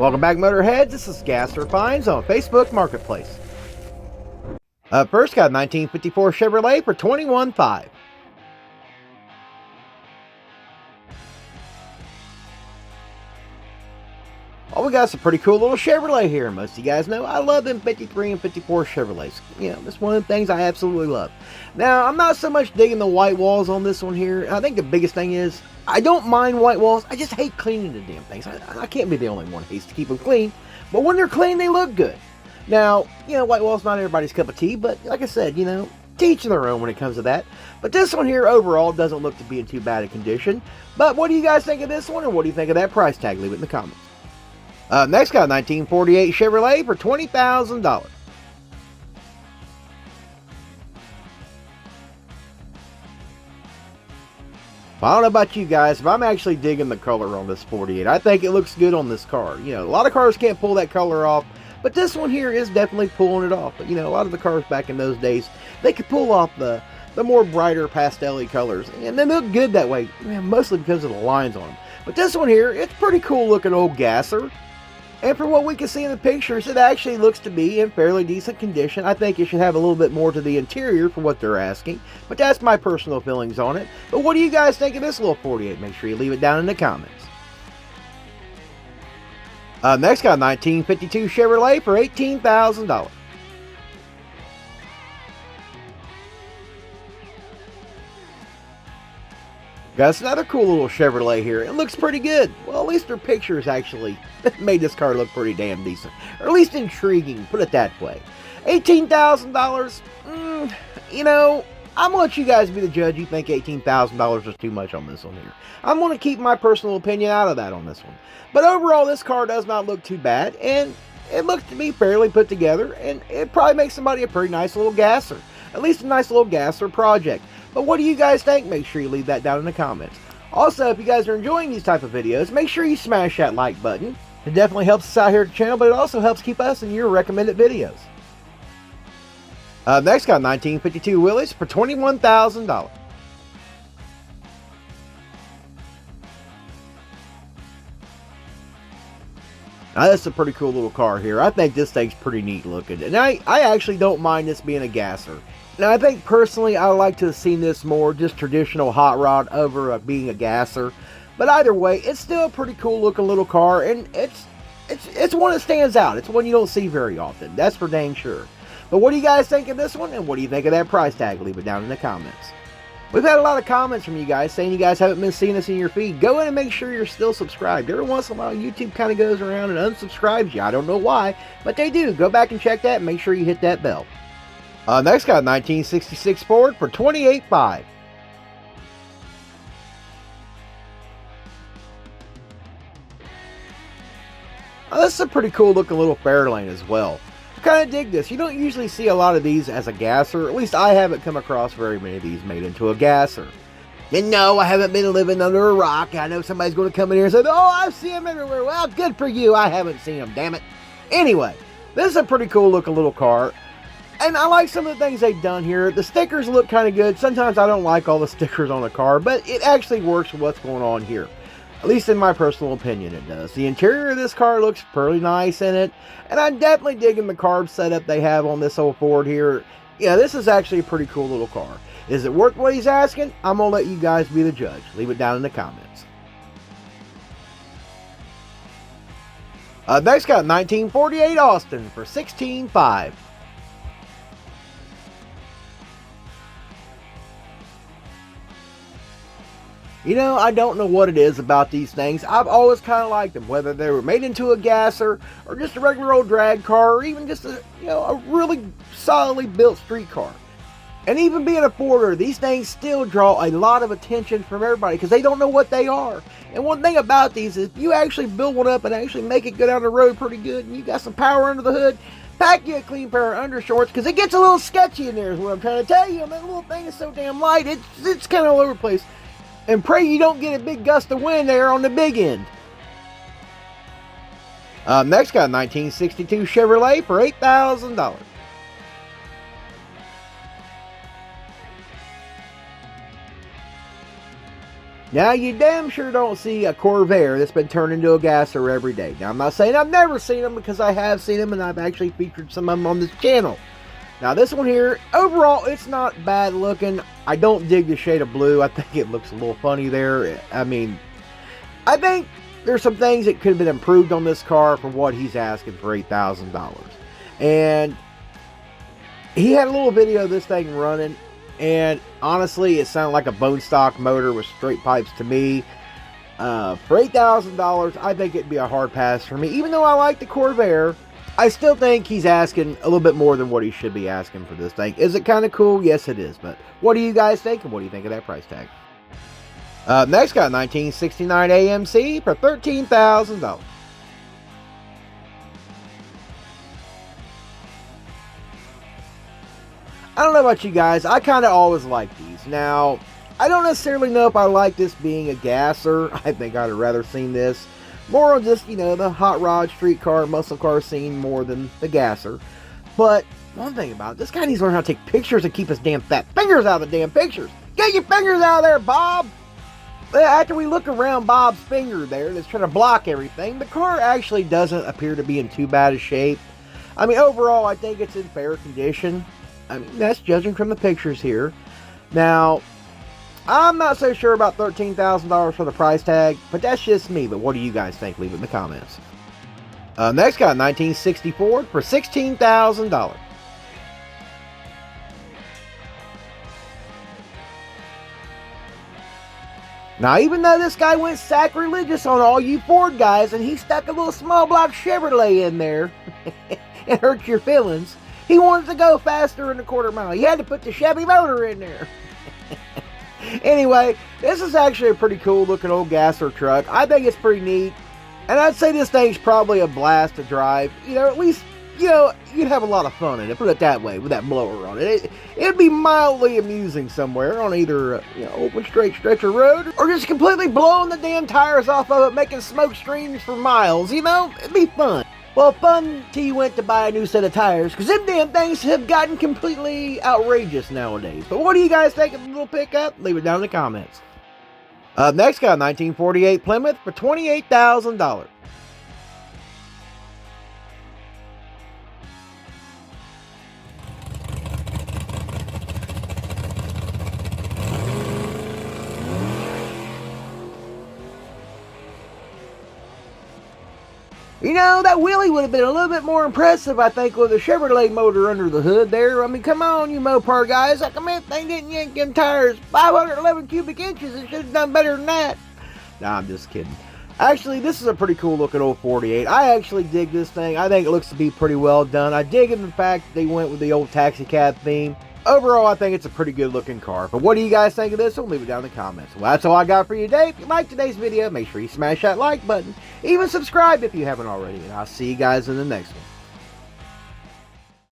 Welcome back, Motorheads. This is GASSER Finds on Facebook Marketplace. Up first, got a 1954 Chevrolet for $21,500. Oh, we got some pretty cool little Chevrolet here. Most of you guys know I love them 53 and 54 Chevrolets. You know, that's one of the things I absolutely love. Now, I'm not so much digging the white walls on this one here. I think the biggest thing is I don't mind white walls. I just hate cleaning the damn things. I can't be the only one who hates to keep them clean. But when they're clean, they look good. Now, you know, white wall's not everybody's cup of tea, but like I said, you know, to each their own when it comes to that. But this one here overall doesn't look to be in too bad a condition. But what do you guys think of this one, and what do you think of that price tag? Leave it in the comments. Next, got a 1948 Chevrolet for $20,000. I don't know about you guys, but I'm actually digging the color on this 48. I think it looks good on this car. You know, a lot of cars can't pull that color off, but this one here is definitely pulling it off. But, you know, a lot of the cars back in those days, they could pull off the more brighter pastel-y colors, and they look good that way, mostly because of the lines on them. But this one here, it's pretty cool looking old gasser. And for what we can see in the pictures, it actually looks to be in fairly decent condition. I think it should have a little bit more to the interior for what they're asking. But that's my personal feelings on it. But what do you guys think of this little 48? Make sure you leave it down in the comments. Next, got a 1952 Chevrolet for $18,000. Got us another cool little Chevrolet here. It looks pretty good. Well, at least their pictures actually made this car look pretty damn decent. Or at least intriguing, put it that way. $18,000, you know, I'm going to let you guys be the judge. You think $18,000 is too much on this one here. I'm going to keep my personal opinion out of that on this one. But overall, this car does not look too bad. And it looks to be fairly put together. And it probably makes somebody a pretty nice little gasser. At least a nice little gasser project. But what do you guys think? Make sure you leave that down in the comments. Also, if you guys are enjoying these type of videos, make sure you smash that like button. It definitely helps us out here at the channel, but it also helps keep us in your recommended videos. Next, got 1952 Willys for $21,000. Now, this is a pretty cool little car here. I think this thing's pretty neat looking. And I actually don't mind this being a gasser. Now, I think personally I like to have seen this more just traditional hot rod over being a gasser. But either way, it's still a pretty cool looking little car, and it's one that stands out. It's one you don't see very often. That's for dang sure. But what do you guys think of this one, and what do you think of that price tag? Leave it down in the comments. We've had a lot of comments from you guys saying you guys haven't been seeing us in your feed. Go in and make sure you're still subscribed. Every once in a while, YouTube kind of goes around and unsubscribes you. I don't know why, but they do. Go back and check that and make sure you hit that bell. Next, got a 1966 Ford for $28,500. This is a pretty cool looking little Fairlane as well. I kind of dig this. You don't usually see a lot of these as a gasser. At least I haven't come across very many of these made into a gasser. And no, I haven't been living under a rock. I know somebody's going to come in here and say, oh, I see them everywhere. Well, good for you. I haven't seen them, damn it. Anyway, this is a pretty cool looking little car. And I like some of the things they've done here. The stickers look kind of good. Sometimes I don't like all the stickers on a car, but it actually works with what's going on here. At least in my personal opinion, it does. The interior of this car looks pretty nice in it. And I'm definitely digging the carb setup they have on this old Ford here. Yeah, this is actually a pretty cool little car. Is it worth what he's asking? I'm going to let you guys be the judge. Leave it down in the comments. Next, got 1948 Austin for $16,500. You know, I don't know what it is about these things. I've always kind of liked them, whether they were made into a gasser or just a regular old drag car, or even just a really solidly built street car. And even being a Forder, these things still draw a lot of attention from everybody because they don't know what they are. And one thing about these is you actually build one up and actually make it go down the road pretty good, and you got some power under the hood, pack you a clean pair of undershorts because it gets a little sketchy in there is what I'm trying to tell you. And that little thing is so damn light, it's kind of all over the place. And pray you don't get a big gust of wind there on the big end. Next, got a 1962 Chevrolet for $8,000. Now, you damn sure don't see a Corvair that's been turned into a gasser every day. Now, I'm not saying I've never seen them, because I have seen them, and I've actually featured some of them on this channel. Now, this one here, overall, it's not bad looking. I don't dig the shade of blue. I think it looks a little funny there. I mean, I think there's some things that could have been improved on this car for what he's asking for $8,000. And he had a little video of this thing running, and honestly, it sounded like a bone stock motor with straight pipes to me. For $8,000, I think it'd be a hard pass for me. Even though I like the Corvair, I still think he's asking a little bit more than what he should be asking for this thing. Is it kind of cool? Yes, it is. But what do you guys think, and what do you think of that price tag? Next, got 1969 AMC for $13,000. I don't know about you guys, I kind of always like these. Now, I don't necessarily know if I like this being a gasser. I think I'd have rather seen this more on just, you know, the hot rod, street car, muscle car scene more than the gasser. But one thing about it, this guy needs to learn how to take pictures and keep his damn fat fingers out of the damn pictures. Get your fingers out of there, Bob! After we look around Bob's finger there that's trying to block everything, the car actually doesn't appear to be in too bad a shape. I mean, overall, I think it's in fair condition. I mean, that's judging from the pictures here. Now, I'm not so sure about $13,000 for the price tag, but that's just me. But what do you guys think? Leave it in the comments. Next, got 1964 for $16,000. Now, even though this guy went sacrilegious on all you Ford guys, and he stuck a little small block Chevrolet in there, and hurt your feelings, he wanted to go faster in a quarter mile. He had to put the Chevy motor in there. Anyway, this is actually a pretty cool looking old gasser truck. I think it's pretty neat. And I'd say this thing's probably a blast to drive. You know, at least, you know, you'd have a lot of fun in it. Put it that way, with that blower on it. It'd be mildly amusing somewhere on either, you know, open straight stretch of road, or just completely blowing the damn tires off of it, making smoke streams for miles. You know, it'd be fun. Well, fun till you went to buy a new set of tires, because them damn things have gotten completely outrageous nowadays. But what do you guys think of the little pickup? Leave it down in the comments. Next, got 1948 Plymouth for $28,000. You know, that wheelie would have been a little bit more impressive, I think, with a Chevrolet motor under the hood there. I mean, come on, you Mopar guys. Like, I mean, they didn't yank them tires 511 cubic inches. It should have done better than that. Nah, I'm just kidding. Actually, this is a pretty cool looking old 48. I actually dig this thing. I think it looks to be pretty well done. I dig in the fact they went with the old taxi cab theme. Overall, I think it's a pretty good looking car. But what do you guys think of this? We'll leave it down in the comments. Well, that's all I got for you today. If you liked today's video, make sure you smash that like button. Even subscribe if you haven't already. And I'll see you guys in the next one.